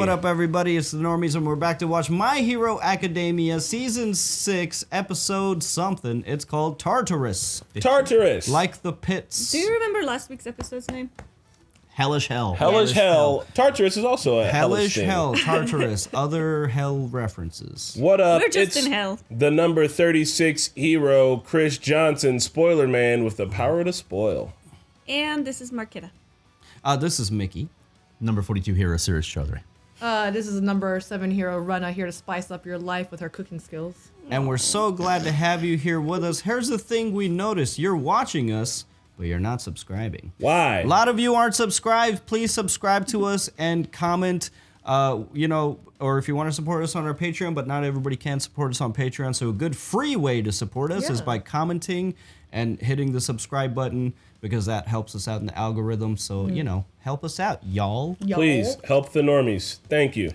What up, everybody? It's the Normies, and we're back to watch My Hero Academia Season 6, Episode something. It's called Tartarus. Tartarus! Like the pits. Do you remember last week's episode's name? Hellish Hell. Hellish Hell. Tartarus is also a hellish thing. Hell, Tartarus, other hell references. What up? We're just It's in hell. the number 36 hero, Chris Johnson, spoiler man with the power to spoil. And this is Marquita. This is Mickey. Number 42 hero, Sirius Chaudhry. This is number 7 hero, Rana, here to spice up your life with her cooking skills. And we're so glad to have you here with us. Here's the thing we noticed. You're watching us, but you're not subscribing. Why? A lot of you aren't subscribed. Please subscribe to us and comment, or if you want to support us on our Patreon, but not everybody can support us on Patreon. So a good free way to support us is by commenting and hitting the subscribe button, because that helps us out in the algorithm. So, help us out, y'all. Please, help the normies. Thank you.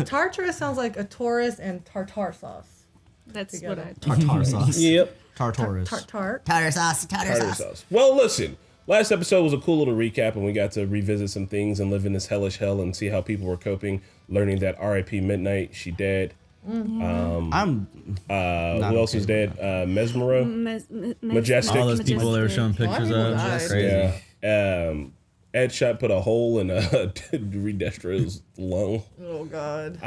Tartarus sounds like a Taurus and tartar sauce. That's Together. what I... Tartar sauce. Yep. Tartarus. Tartar sauce. Tartar sauce. Well, listen. Last episode was a cool little recap, and we got to revisit some things and live in this hellish hell and see how people were coping, learning that R.I.P. Midnight, she dead. I'm who else is dead? Mesmero? Majestic. All those people they were showing pictures of. That's crazy. Yeah. Ed Shot put a hole in Redestro's lung. Oh, God.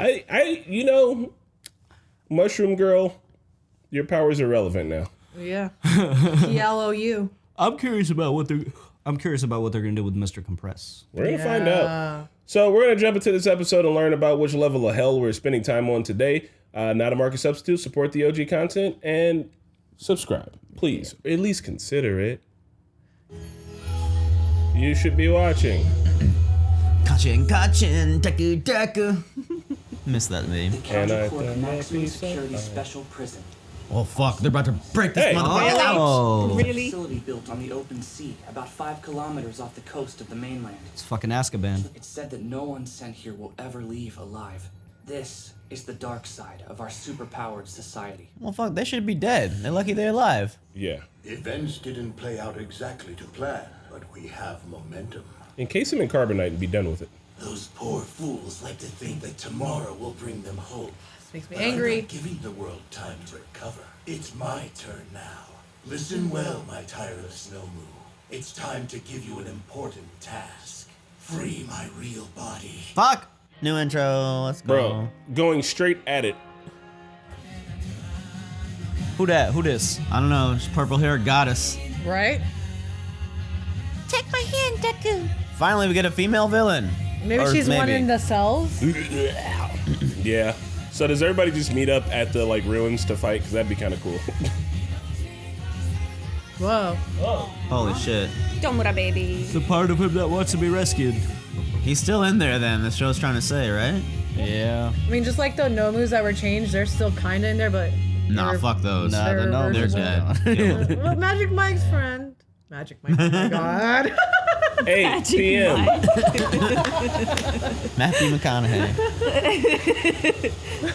Mushroom Girl, your powers are relevant now. Yeah. PLOU. I'm curious about what they're gonna do with Mr. Compress. We're gonna find out. So we're gonna jump into this episode and learn about which level of hell we're spending time on today. Not a market substitute. Support the OG content and subscribe, please. Or at least consider it. You should be watching. Kachin, deku, deku. Missed that name. The county-court maximum security special prison. Oh fuck, they're about to break this motherfucker out. Oh, Really? Facility built on the open sea, about 5 kilometers off the coast of the mainland. it's fucking Azkaban. It's said that no one sent here will ever leave alive. This is the dark side of our superpowered society. Well fuck, they should be dead. They're lucky they're alive. Yeah. Events didn't play out exactly to plan, but we have momentum. Encase him in carbonite and be done with it. Those poor fools like to think that tomorrow will bring them hope. This makes me But angry. I'm not giving the world time to recover. It's my turn now. Listen well, my tireless Nomu. It's time to give you an important task. Free my real body. Fuck. New intro, let's go. Bro, going straight at it. Who that? Who this? I don't know, just purple hair goddess. Right? Take my hand, Deku. Finally, we get a female villain. Maybe Or she's one in the cells. Yeah. So does everybody just meet up at the ruins to fight? Because that'd be kind of cool. Whoa. Holy shit. Domura baby. The part of him that wants to be rescued. He's still in there then, the show's trying to say, right? Yeah. I mean, just like the Nomus that were changed, they're still kind of in there, but... Nah, fuck those. Nah, the gnomes They're are dead. Well, Magic Mike's friend. Magic Mike, oh my God. 8 p.m. Matthew McConaughey.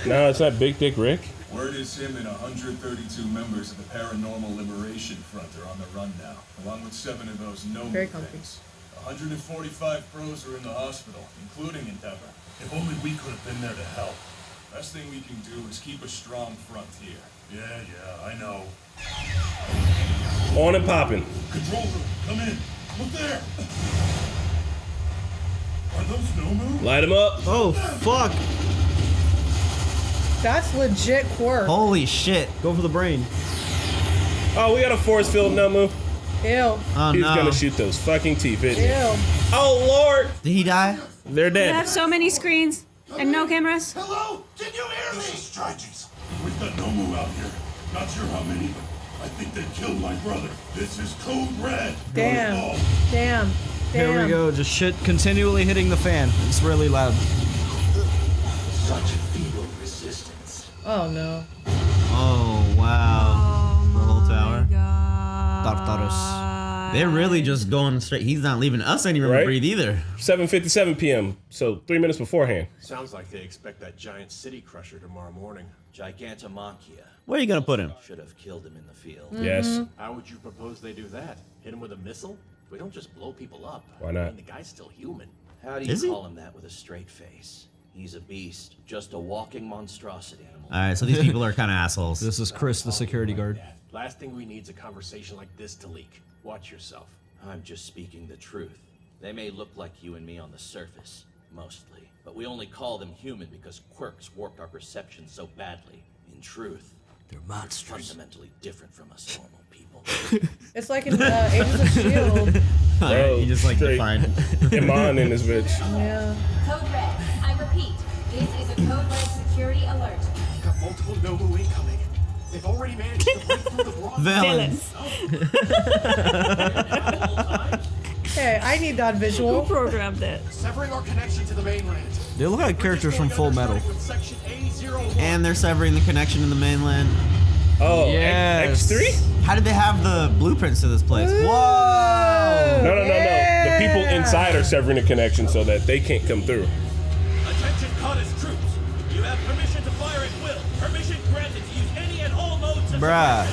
No, it's not Big Dick Rick. Word is him and 132 members of the Paranormal Liberation Front are on the run now, along with 7 of those Very Nomie comfy. things. 145 pros are in the hospital, including Endeavor. If only we could have been there to help. Best thing we can do is keep a strong front here. Yeah, I know. On and popping. Control room, come in. Look there. Are those Nomu? Light him up. Oh, fuck. That's legit quirk. Holy shit. Go for the brain. Oh, we got a force field, Nomu. Ew. Oh He's no. gonna shoot those fucking teeth, isn't he? Ew. Oh, Lord. Did he die? They're We have dead. so many screens and no cameras. Hello? Can you hear me? This is Strategies. We've got Nomu out here. Not sure how many, but I think they killed my brother. This is Code Red. Damn. Damn. Here we go. Just shit continually hitting the fan. It's really loud. Such feeble resistance. Oh, no. Oh, wow. The whole tower. Tartarus. They're really just going straight. He's not leaving us any room Right? to breathe either. 7:57 p.m., so 3 minutes beforehand. Sounds like they expect that giant city crusher tomorrow morning. Gigantomachia. Where are you gonna put him? Should have killed him in the field. Yes. How would you propose they do that? Hit him with a missile? We don't just blow people up. Why not? I mean, the guy's still human. How do Is you he? call him that with a straight face? He's a beast, just a walking monstrosity. All right, so these people are kind of assholes. This is Chris, the security guard. Last thing we need is a conversation like this to leak. Watch yourself. I'm just speaking the truth. They may look like you and me on the surface, mostly, but we only call them human because quirks warped our perception so badly. In truth, they're They're monsters. fundamentally different from us normal people. It's like in Agents of S.H.I.E.L.D. Bro, You just like straight defined. Iman in this bitch. Yeah. Code red. I repeat, this is a code red security alert. Got multiple Nomu incoming. They've already managed to break through the block. Villains. Hey, I need that Who visual. programmed it? Severing our connection to the mainland. They look like characters from Full Metal. Section A01. And they're severing the connection to the mainland. Oh, Yes. X3? How did they have the blueprints to this place? Whoa! No. The people inside are severing the connection so that they can't come through. Attention Cottis troops. You have permission to fire at will. Permission granted to use any and all modes of Bruh.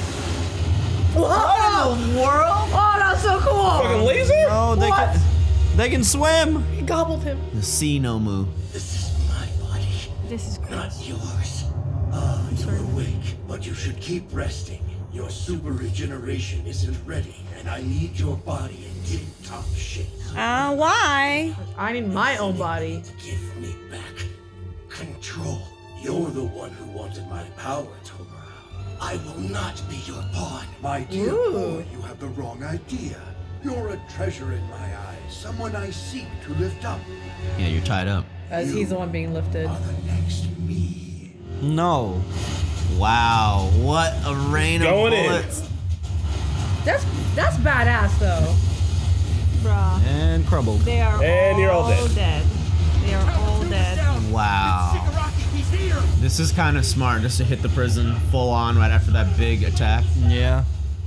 What in the world? Oh, that's so cool. Fucking laser? Oh, they can swim. He gobbled him. The sea Nomu. This is my body, This is not gross. yours. You're awake, but you should keep resting. Your super regeneration isn't ready, and I need your body in tip-top shape. Why? I need my own body. Give me back control. You're the one who wanted my power, Tomura. I will not be your pawn. My dear boy, you have the wrong idea. You're a treasure in my eyes, someone I seek to lift up. Yeah, you're tied up. As he's the one being lifted. Are the next me. No. Wow, what a rain of Going in. bullets. That's badass though. Bruh. And crumbled. They are And you're all dead. They are all dead. Wow. Shigaraki, he's here. This is kind of smart just to hit the prison full on right after that big attack. Yeah.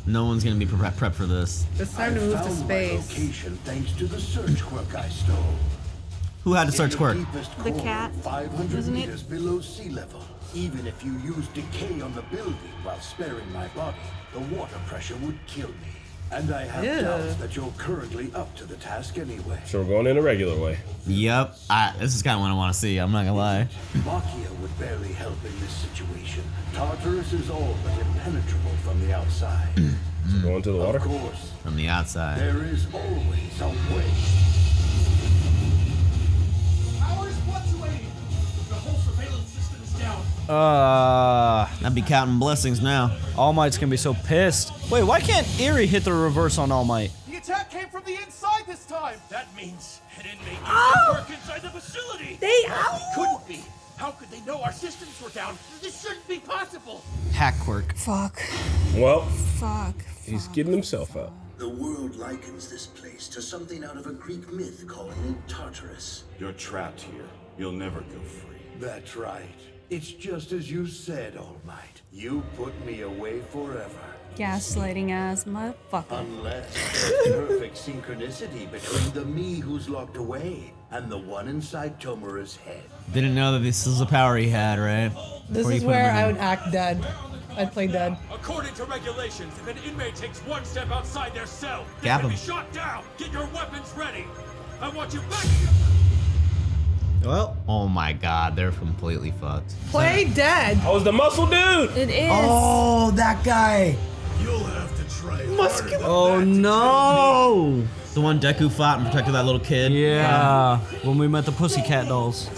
No one's gonna be prepped for this. It's time to I move to found my space. location thanks to the search quirk I stole. Who had to In search the quirk? deepest The core, cat, 500 isn't it? meters below sea level. Even if you use decay on the building while sparing my body, the water pressure would kill me. And I have Ew. doubts that you're currently up to the task anyway. So we're going in a regular way. Yep. This is kind of what I want to see. I'm not gonna lie. Makia would barely help in this situation. Tartarus is all but impenetrable from the outside. So going to the water. Of course, From the outside. there is always a way. Power is fluctuating. The whole surveillance system is down. I'd be counting blessings now. All Might's gonna be so pissed. Wait, why can't Eerie hit the reverse on All Might? The attack came from the inside this time. That means an inmate needs to work inside the facility. They Couldn't be. How could they know our systems were down? This shouldn't be possible. Hack quirk. Fuck. Well, Fuck. he's getting himself out. The world likens this place to something out of a Greek myth called Tartarus. You're trapped here. You'll never go free. That's right. It's just as you said, All Might. You put me away forever. Gaslighting ass motherfucker. Unless there's perfect synchronicity between the me who's locked away and the one inside Tomura's head. Didn't know that this is the power he had, right? This Before you is put him where in I there. would act dead. I'd play dead. According to regulations, if an inmate takes one step outside their cell, they Gap can be him. shot down. Get your weapons ready. I want you back. Well, Oh my god, they're completely fucked. Play dead. I was the muscle dude. It is. Oh, that guy! You'll have to try Muscular. oh no! The one Deku fought and protected that little kid. Yeah, when we met the Pussycat dolls.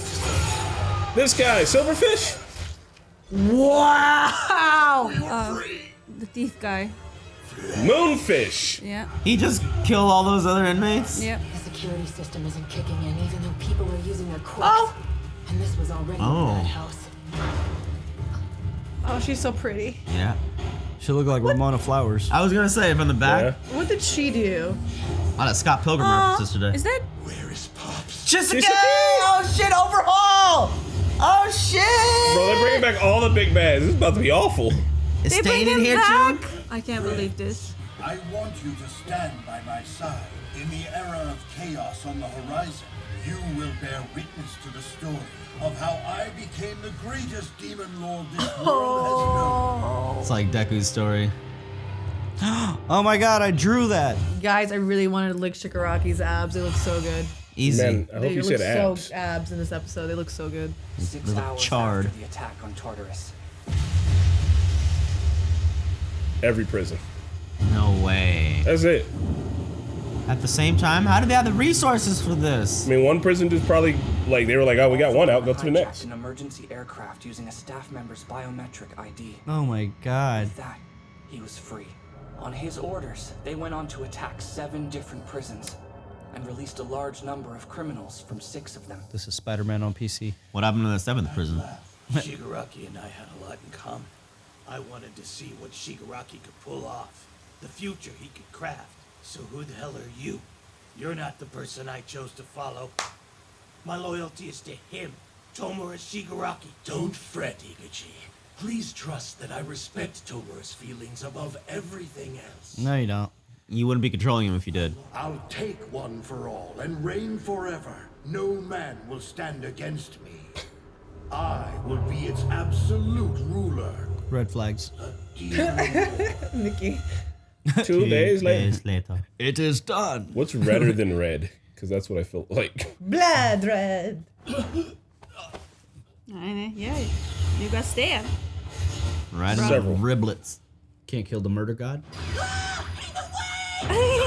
This guy, Silverfish. Wow. The thief guy. Moonfish. Yeah. He just killed all those other inmates? Yep. The security system isn't kicking in, even though people are using their quirks. Oh. And this was already Oh. a bad house. Oh, she's so pretty. Yeah. She looked like Ramona Flowers. I was gonna say, from the back. Yeah. What did she do? A lot of Scott Pilgrim references today. Is that? Where is Pops? Jessica! Oh shit, overhaul! Oh shit! Bro, they're bringing back all the big bads. This is about to be awful. Is They bring Stain in him here back? too? I can't believe this. I want you to stand by my side. In the era of chaos on the horizon, you will bear witness to the story of how I became the greatest demon lord this world has known. It's like Deku's story. Oh my god, I drew that. Guys, I really wanted to lick Shigaraki's abs. They look so good. Easy. Man, I hope They you look said abs. so abs in this episode. They look so good. 6 hours charred. after the attack on Tartarus. Every prison. No way. That's it. At the same time, how do they have the resources for this? I mean, one prison just probably, like, they were like, oh, we got one out, go to the Hijacked next. an emergency aircraft using a staff member's biometric ID. Oh my god. With that, he was free. On his orders, they went on to attack 7 different prisons and released a large number of criminals from 6 of them. This is Spider-Man on PC. What happened to the 7th prison? Shigaraki and I had a lot in common. I wanted to see what Shigaraki could pull off, the future he could craft. So who the hell are you? You're not the person I chose to follow. My loyalty is to him, Tomura Shigaraki. Don't fret, Iguchi. Please trust that I respect Tomura's feelings above everything else. No, you don't. You wouldn't be controlling him if you did. I'll take one for all and reign forever. No man will stand against me. I will be its absolute ruler. Red flags. Nikki. 2 days later. It is done. What's redder than red? Because that's what I feel like. Blood red. Yeah, you got stabbed. Right Several. in the riblets. Can't kill the murder god. Shut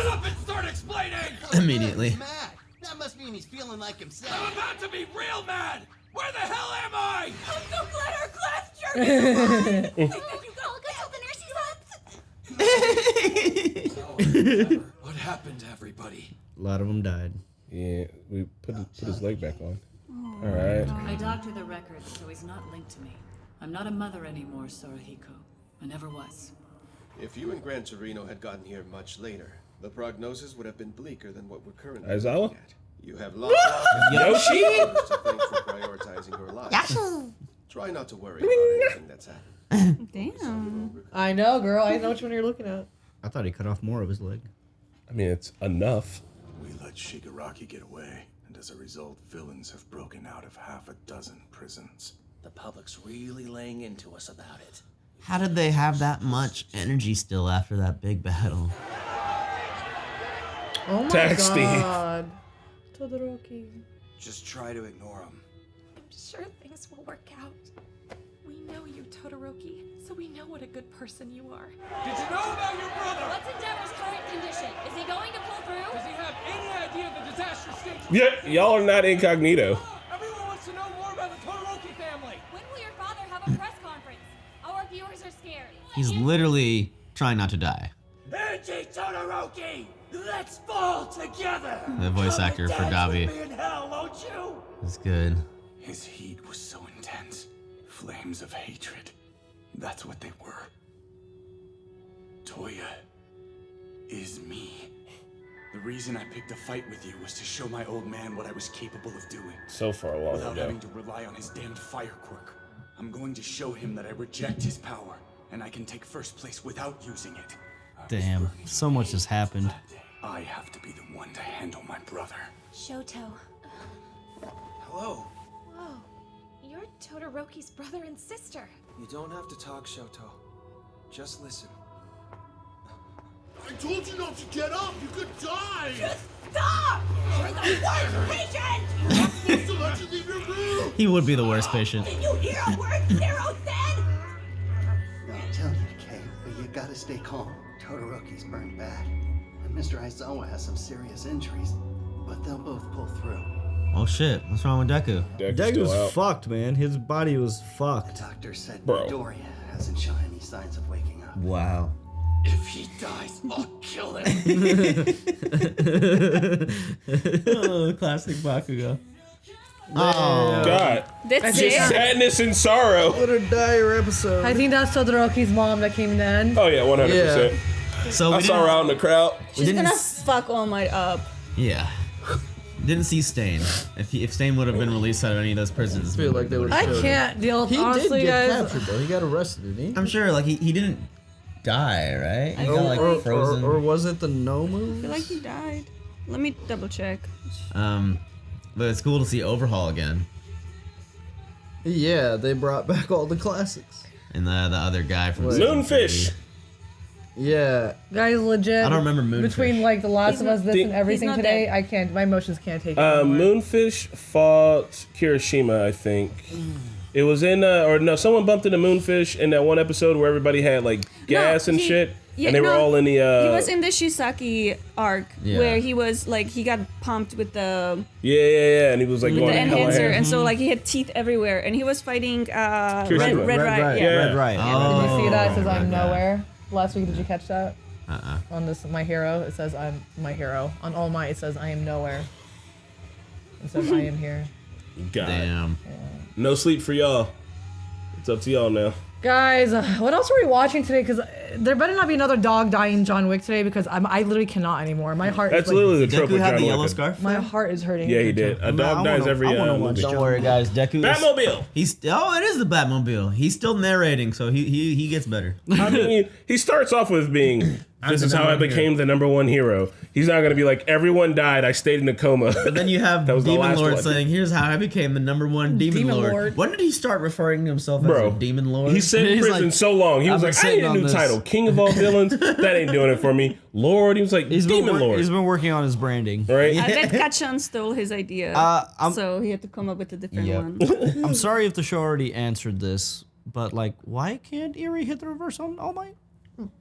up and start explaining! Immediately. Mad. That must mean he's feeling like himself. I'm about to be real mad! Where the hell am I? I'm so glad our class journey is on. You all go to the nurse's hut. What happened to everybody? A lot of them died. Yeah, we put his leg back on. All right. I doctored the records, so he's not linked to me. I'm not a mother anymore, Sorahiko. I never was. If you and Gran Torino had gotten here much later, the prognosis would have been bleaker than what we're currently Aizawa? looking at. You have lots of Yoshi? to thank for prioritizing your life. Try not to worry about anything that's happened. Damn. I know, girl. I know which one you're looking at. I thought he cut off more of his leg. I mean, it's enough. We let Shigaraki get away, and as a result, villains have broken out of half a dozen prisons. The public's really laying into us about it. How did they have that much energy still after that big battle? Oh my Tax god. Todoroki. Just try to ignore him. I'm sure things will work out. We know you, Todoroki, so we know what a good person you are. Did you know about your brother? What's Endeavor's current condition? Is he going to pull through? Does he have any idea of the disaster state? Yeah, y'all are not incognito. Everyone wants to know more about the Todoroki family. When will your father have a press conference? Our viewers are scared. He's literally trying not to die. Angie Todoroki! Let's fall together! The voice actor for Dabi. With me in hell, won't you? That's good. His heat was so intense. Flames of hatred. That's what they were. Toya is me. The reason I picked a fight with you was to show my old man what I was capable of doing. So far along without ago. having to rely on his damned fire quirk. I'm going to show him that I reject his power, and I can take first place without using it. Damn, so much has happened. I have to be the one to handle my brother. Shoto. Hello. Whoa. You're Todoroki's brother and sister. You don't have to talk, Shoto. Just listen. I told you not to get up! You could die! Stop! You're the worst patient! You're not supposed to let you leave your room! He would be the worst patient. Did you hear a word Zero said? I'll tell you, Kay, but you gotta stay calm. Todoroki's burned bad. And Mr. Aizawa has some serious injuries, but they'll both pull through. Oh shit, what's wrong with Deku? Deku's fucked, man. His body was fucked. The doctor said Bro. Midoriya hasn't shown any signs of waking up. Wow. If he dies, I'll kill him! Oh, classic Bakugo. Oh, God. That's Just it? sadness and sorrow. What a dire episode. I think that's Todoroki's mom that came then. Oh, yeah, 100%. So I we saw her out in the crowd. She's gonna fuck All Might up. Yeah. Didn't see Stain. If Stain would have been released out of any of those prisons, I feel like they would. I can't deal. He Honestly, did get guys. captured though. He got arrested, didn't he? I'm sure, like he didn't die, right? He got like frozen. Or was it the no I move? feel like he died. Let me double check. But it's cool to see Overhaul again. Yeah, they brought back all the classics. And the other guy from Wait. Moonfish. Yeah. Guys, legit. I don't remember Moonfish. Between like The Last of Us, this, and everything not today, dead. I can't. My emotions can't take it. anymore. Moonfish fought Kirishima, I think. It was in, or no, someone bumped into Moonfish in that one episode where everybody had like gas and shit, and they were all in the. He was in the Shisaki arc Yeah. where he was like he got pumped with the Yeah, and he was like with going the hella enhancer, ham. and so like he had teeth everywhere, and he was fighting Red Kirishima. Right. Yeah. Red Right. Did you see that? It says Oh, I'm okay. nowhere. Last week, did you catch that? Uh-uh. On this My Hero, it says I'm my hero. On All Might, it says I am nowhere. It says I am here. God. Damn. No sleep for y'all. It's up to y'all now. Guys, what else are we watching today? Because there better not be another dog dying in John Wick today because I literally cannot anymore. My heart That's is like, literally the trope Deku with had John the Wick. yellow scarf. my heart is hurting. Yeah, he did. A dog dies every movie. Don't worry, guys. Deku. Batmobile. He's it is the Batmobile. He's still narrating, so he gets better. I mean, he starts off with being, this is how I became the #1 hero. He's not going to be like, everyone died, I stayed in a coma. But then you have That was the Demon last Lord one. saying, "Here's how I became the #1 Demon Lord." When did he start referring to himself as a Demon Lord? He sat in prison so long. He was like, I need a new title. King of all villains. That ain't doing it for me. Lord. He was like, Demon Lord. He's been working on his branding. Right? I bet Kachan stole his idea, so he had to come up with a different one. I'm sorry if the show already answered this, but like, why can't Eerie hit the reverse on All Might?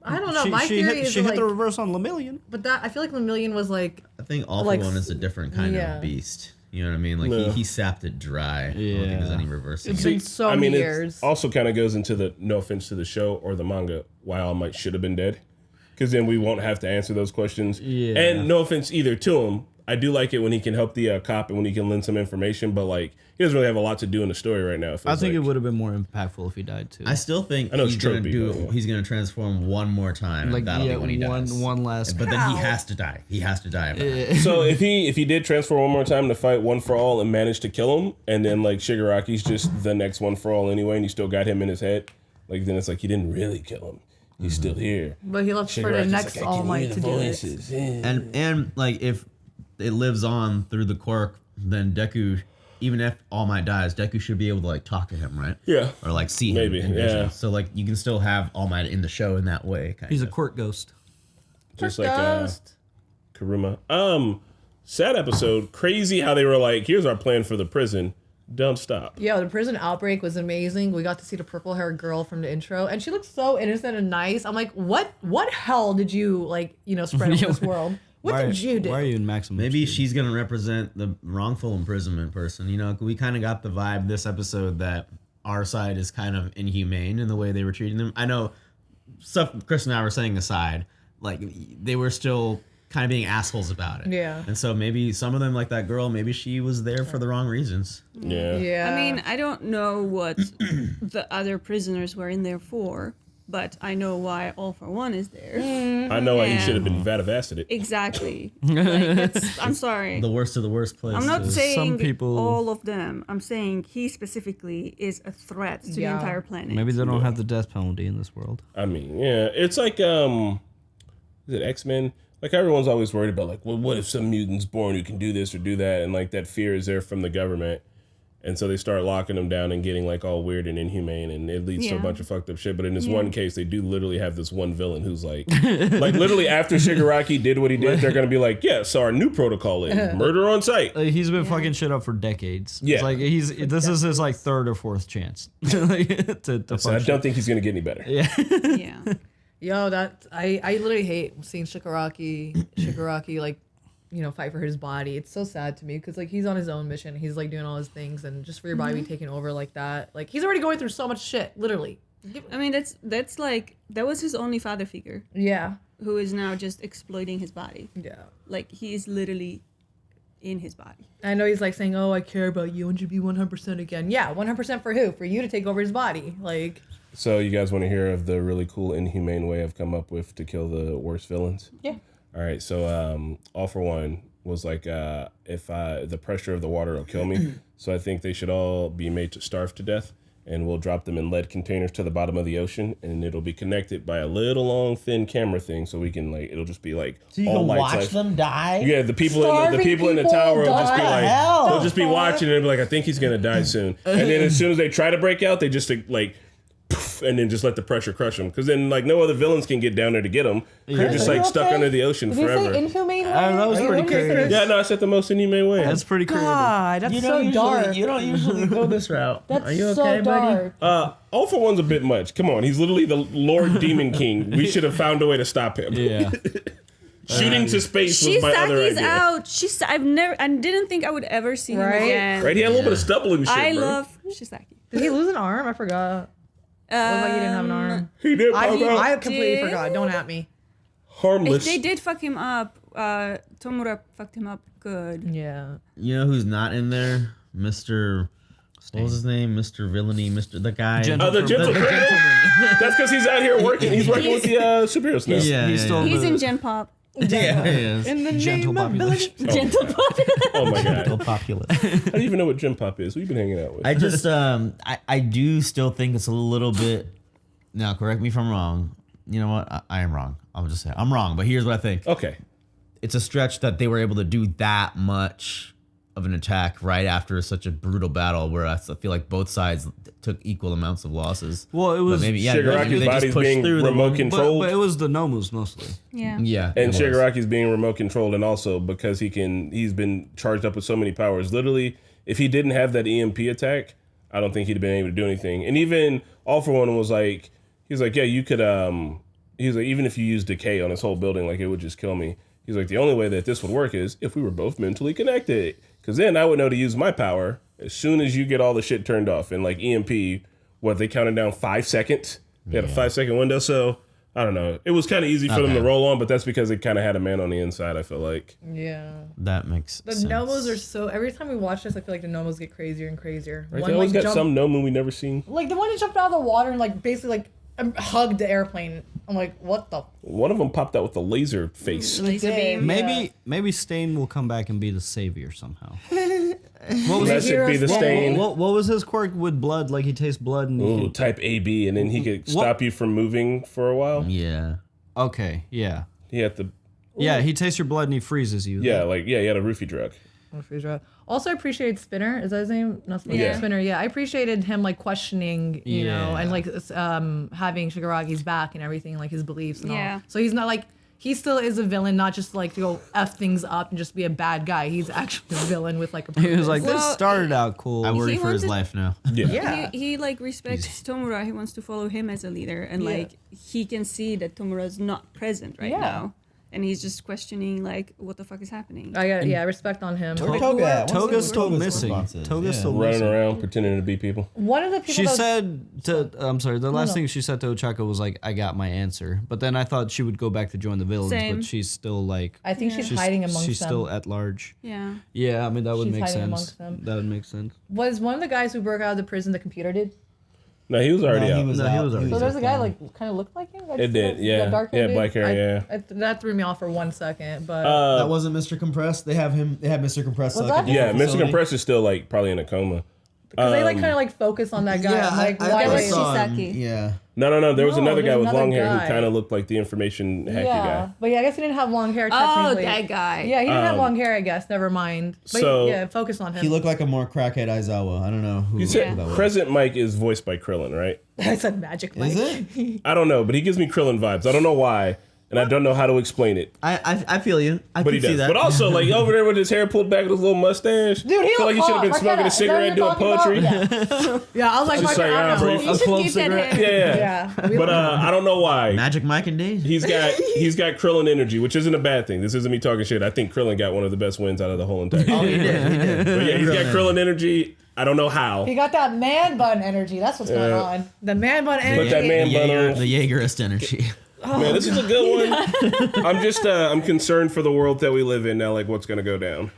I don't know. My theory is she like, hit the reverse on Lemillion. But that I feel like Lemillion was like. I think All like, for One is a different kind yeah. of beast. You know what I mean? Like Yeah. he sapped it dry. I don't think there's any reversing. It's been so many years. It also kind of goes into the, no offense to the show or the manga, why All Might should have been dead. Because then we won't have to answer those questions. Yeah. And no offense either to him. I do like it when he can help the cop and when he can lend some information, but like he doesn't really have a lot to do in the story right now. I think it would have been more impactful if he died too. I still think I know he's it's gonna tropey, but yeah. he's gonna transform one more time. Like, and that'll yeah, be when he dies. one last. But then he has to die. He has to die. of that. So if he did transform one more time to fight One for All and manage to kill him, and then like Shigaraki's just the next One for All anyway, and you still got him in his head, like then it's like he didn't really kill him. He's still here. But he left for the Shigaraki's next like, I All can Might hear to the do it. voices. Yeah. And like if it lives on through the quirk, then Deku, even if All Might dies, Deku should be able to like talk to him, right? Yeah. Or like see Maybe, him. in vision. yeah. So like you can still have All Might in the show in that way. He's a quirk ghost. Just like Karuma. Sad episode. Crazy how they were like, here's our plan for the prison. Don't stop. Yeah, the prison outbreak was amazing. We got to see the purple-haired girl from the intro, and she looked so innocent and nice. I'm like, what hell did you like, spread over this world? What did you do? Why are you in Maximus? Maybe she's gonna represent the wrongful imprisonment person. We kind of got the vibe this episode that our side is kind of inhumane in the way they were treating them. I know stuff Chris and I were saying aside, like they were still kind of being assholes about it. Yeah. And so maybe some of them, like that girl, maybe she was there for the wrong reasons. Yeah. Yeah. I mean, I don't know what the other prisoners were in there for, but I know why All for One is there. I know why he And- should have been Vadavacited. Exactly. Like, I'm sorry. The worst of the worst place. I'm not saying Some people- all of them. I'm saying he specifically is a threat to the Yeah. entire planet. Maybe they don't have the death penalty in this world. I mean, yeah. It's like, is it X-Men? Like everyone's always worried about like, well, what if some mutant's born who can do this or do that? And like that fear is there from the government. And so they start locking them down and getting like all weird and inhumane, and it leads to a Yeah. bunch of fucked up shit. But in this one case, they do literally have this one villain who's like literally after Shigaraki did what he did, they're gonna be like, yeah, so our new protocol is murder on sight. He's been fucking shit up for decades. Yeah. It's like this is his like third or fourth chance to So I don't think he's gonna get any better. Yeah. Yeah. Yo, that I literally hate seeing Shigaraki like, fight for his body. It's so sad to me because like he's on his own mission. He's like doing all his things, and just for your body to be taken over like that, like he's already going through so much shit, literally. I mean, that's like, that was his only father figure Yeah. who is now just exploiting his body. Yeah. Like, he is literally in his body. I know he's like saying, "Oh, I care about you and you be 100% again." Yeah, 100% for who? For you to take over his body, like. So you guys want to hear of the really cool, inhumane way I've come up with to kill the worst villains? Yeah. All right. So All for One was like, if the pressure of the water will kill me, so I think they should all be made to starve to death, and we'll drop them in lead containers to the bottom of the ocean, and it'll be connected by a little long, thin camera thing, so we can like, it'll just be like So you all can lights watch like- them die? Yeah, the people Starving in the people tower will just be die. like, Hell. they'll just be watching and they'll be like, I think he's gonna die soon. And then as soon as they try to break out, they just like and then just let the pressure crush him. Because then like no other villains can get down there to get him. They're just like stuck under the ocean forever. Did you say inhumane way? That was pretty crazy. Yeah, no, I said the most inhumane way. That's pretty crazy. God, that's dark. You don't usually go this route. That's Are you okay, so buddy? dark. All for One's a bit much. Come on, he's literally the Lord Demon King. We should have found a way to stop him. Yeah. Shooting to space was my other Shisaki's idea. out. I didn't think I would ever see him again. Right? He had a little bit of stubble and shit, I bro. love Shisaki. Did he lose an arm? I forgot. Looked like he didn't have an arm. He did. I completely forgot. Don't at me. Harmless. They did fuck him up. Tomura fucked him up good. Yeah. You know who's not in there? Mr. What was his name? Mr. Villainy, the guy. The gentleman. That's because he's out here working. He's working with the superheroes now. Yeah, He's in Gen Pop. Yeah, he is. In the Gentle name of population. Gentle Pop. Oh my god. Gentle populace. I don't even know what Gym Pop is. Who you been hanging out with? I just, I do still think it's a little bit. Now, correct me if I'm wrong. You know what? I am wrong. I'll just say I'm wrong. But here's what I think. Okay. It's a stretch that they were able to do that much of an attack right after such a brutal battle, where I feel like both sides took equal amounts of losses. Well, it was but maybe, Shigaraki's body's being remote controlled. But it was the Nomus mostly. Yeah. Yeah. And Shigaraki's being remote controlled, and also because he's been charged up with so many powers. Literally, if he didn't have that EMP attack, I don't think he'd have been able to do anything. And even All For One was like, he's like, yeah, you could. He's like, even if you use decay on this whole building, like it would just kill me. He's like, the only way that this would work is if we were both mentally connected. Because then I would know to use my power as soon as you get all the shit turned off. And like EMP, they counted down 5 seconds? They had a 5-second window. So I don't know. It was kind of easy for them to roll on, but that's because they kind of had a man on the inside, I feel like. Yeah. That makes sense. The Nomos are so. Every time we watch this, I feel like the Nomos get crazier and crazier. Right? They always got some Nomu we never seen. Like the one that jumped out of the water and like basically like hugged the airplane. I'm like, what the? One of them popped out with a laser face. Laser beam. Maybe Stain will come back and be the savior somehow. What was that? Should be the Stain. What was his quirk with blood? Like he tastes blood and Ooh, type AB, and then he could stop you from moving for a while. Yeah. Okay. Yeah. He had the. Yeah, he tastes your blood and he freezes you. Yeah, he had a roofie drug. Also, I appreciated Spinner. Is that his name? Not Spinner. Yeah. Spinner. Yeah, I appreciated him like questioning, you know, and like having Shigaraki's back and everything, like his beliefs and all. So he's not like he still is a villain, not just like to go f things up and just be a bad guy. He's actually a villain with like a purpose. He was like, this started out cool. I worry for his life now. He like respects Tomura. He wants to follow him as a leader, and like he can see that Tomura is not present right now. And he's just questioning, like, what the fuck is happening? I respect on him. Toga's still missing. Toga's still running missing. around pretending to be people. One of the people she said to, I'm sorry, the last thing she said to Ochako was like, I got my answer. But then I thought she would go back to join the villains, but she's still like, I think she's hiding amongst She's them. still at large. Yeah. Yeah, I mean, that would She's make hiding sense. amongst them. That would make sense. Was one of the guys who broke out of the prison the computer did? No, he was already out. He was already So there's a guy like kind of looked like him. It did, yeah. Yeah, black hair, that threw me off for 1 second, but that wasn't Mr. Compressed. They have Mr. Compressed. Was like, that Yeah, Mr. Compressed is still like probably in a coma. because they like kind of like focus on that guy. Yeah, like I why saw him. Shisaki. Yeah. No. There was another guy there's with another long hair guy. who kind of looked like the information hacky guy. But yeah, I guess he didn't have long hair. Oh, Technically. that guy. Yeah, he didn't have long hair. I guess. Never mind. But So- yeah, focus on him. He looked like a more crackhead Aizawa. I don't know who, You who said that was. President Mike is voiced by Krillin, right? I said Magic Mike. Is it? I don't know, but he gives me Krillin vibes. I don't know why, and I don't know how to explain it. I feel you. I But can he see does. that. But also, like over there with his hair pulled back with his little mustache. Dude, he feel like he should have been looked smoking a hot. cigarette, doing poetry. Yeah, I was like, Just fucking, like, I don't know. bro, You should keep that hair. Yeah. Yeah. But I don't know why. Magic Mike and Dave. He's got Krillin energy, which isn't a bad thing. This isn't me talking shit. I think Krillin got one of the best wins out of the whole entire Oh, thing. he did. But yeah, he's got Krillin energy. I don't know how. He got that man bun energy. That's what's going on. The man bun energy. But that man bun on. The Jaegerist energy. Man, this is a good one. I'm just I'm concerned for the world that we live in now, like what's gonna go down.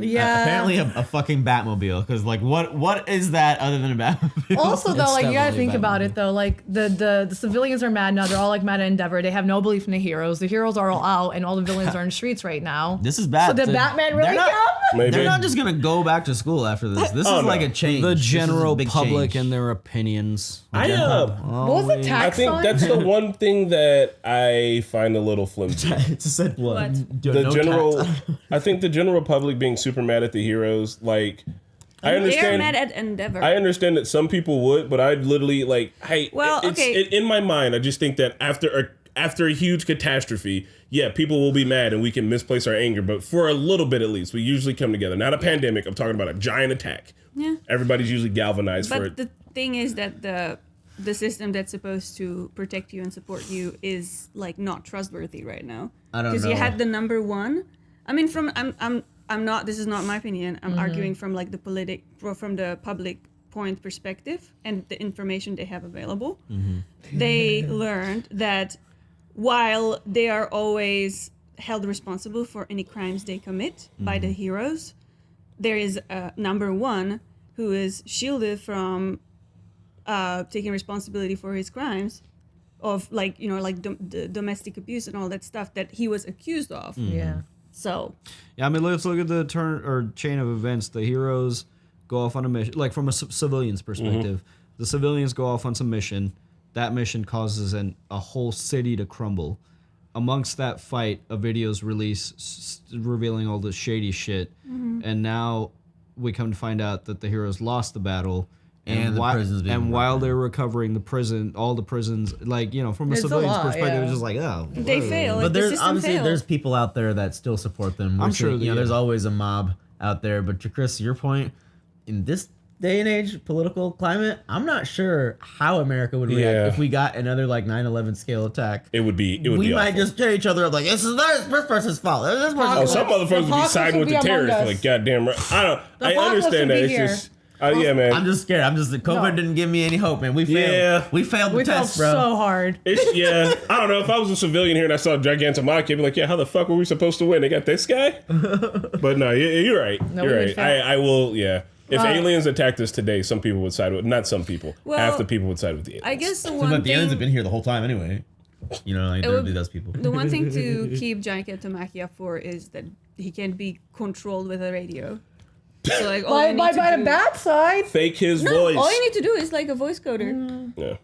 Yeah. Apparently a fucking Batmobile, because like what is that other than a Batmobile? Also, though, It's like you gotta definitely think a about Batmobile. it, though. Like the civilians are mad now. They're all like mad at Endeavor. They have no belief in the heroes. The heroes are all out, and all the villains are in the streets right now. This is bad. So did Batman really come? Maybe. They're not just gonna go back to school after this. This is like a change. The This is a general big public change. and their opinions. I What was the I tax think on? that's the one thing that I find a little flimsy. It just said what? The general, I think the general public being super mad at the heroes, like I understand. They are mad at Endeavor. I understand that some people would, but I'd literally like, hey, well, in my mind, I just think that after a huge catastrophe, yeah, people will be mad and we can misplace our anger, but for a little bit at least, we usually come together. Not a pandemic. I'm talking about a giant attack. Yeah. Everybody's usually galvanized for it. But the thing is that the system that's supposed to protect you and support you is like not trustworthy right now. I don't know. Because you had the number one. I mean, I'm not. This is not my opinion. I'm arguing from like from the public point perspective and the information they have available. They learned that while they are always held responsible for any crimes they commit by the heroes, there is a number one who is shielded from taking responsibility for his crimes of like the domestic abuse and all that stuff that he was accused of. Yeah. So. Yeah, I mean, let's look at the chain of events. The heroes go off on a mission, like from a civilian's perspective. The civilians go off on some mission. That mission causes a whole city to crumble. Amongst that fight, a video's released revealing all this shady shit. And now we come to find out that the heroes lost the battle. And the prisons being while they're recovering, all the prisons, like, from a civilian's perspective, it's just like, oh. They fail. But there's people out there that still support them. I'm sure. There's always a mob out there. But to Chris, your point, in this day and age, political climate, I'm not sure how America would react if we got another like 9/11 scale attack. It would be. We might just tear each other up like this person's fault. Some motherfuckers would be siding with the terrorists. Like, goddamn right. I understand that. It's just. Yeah, man. I'm just scared. COVID didn't give me any hope, man. We failed. Yeah. We failed the test, bro. So hard. I don't know. If I was a civilian here and I saw Gigantomachia, I'd be like, yeah, how the fuck were we supposed to win? They got this guy? But no, you're right. You're right. I will, yeah. If aliens attacked us today, some people would side with, not some people. Half the people would side with the aliens. I guess the aliens have been here the whole time anyway. Like there would be those people. The one thing to keep Gigantomachia for is that he can be controlled with a radio. So like by the bad side, fake his voice. All you need to do is like a voice coder. Yeah.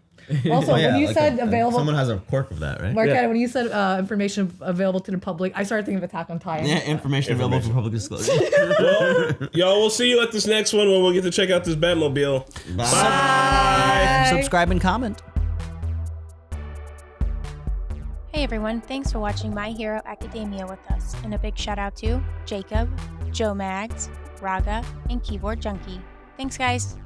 Also, when you said available, someone has a quirk of that, right? Marquetta, when you said information available to the public, I started thinking of Attack on Titan. Yeah, information available for public disclosure. Well, y'all, we'll see you at this next one when we'll get to check out this Batmobile. Bye. Subscribe and comment. Hey everyone, thanks for watching My Hero Academia with us, and a big shout out to Jacob, Joe Mags, Raga, and Keyboard Junkie. Thanks guys!